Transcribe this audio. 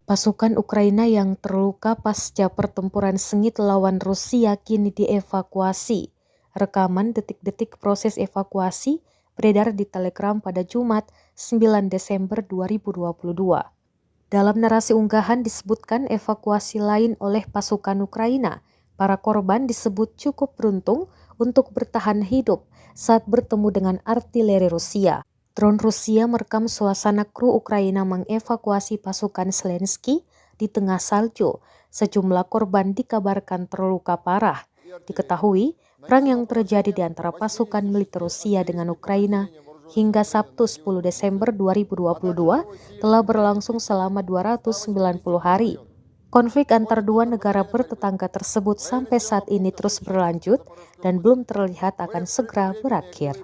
Pasukan Ukraina yang terluka pasca pertempuran sengit lawan Rusia kini dievakuasi. Rekaman detik-detik proses evakuasi beredar di Telegram pada Jumat 9 Desember 2022. Dalam narasi unggahan disebutkan evakuasi lain oleh pasukan Ukraina. Para korban disebut cukup beruntung untuk bertahan hidup saat bertemu dengan artileri Rusia. Drone Rusia merekam suasana kru Ukraina mengevakuasi pasukan Zelensky di tengah salju. Sejumlah korban dikabarkan terluka parah. Diketahui, perang yang terjadi di antara pasukan militer Rusia dengan Ukraina hingga Sabtu 10 Desember 2022 telah berlangsung selama 290 hari. Konflik antar dua negara bertetangga tersebut sampai saat ini terus berlanjut dan belum terlihat akan segera berakhir.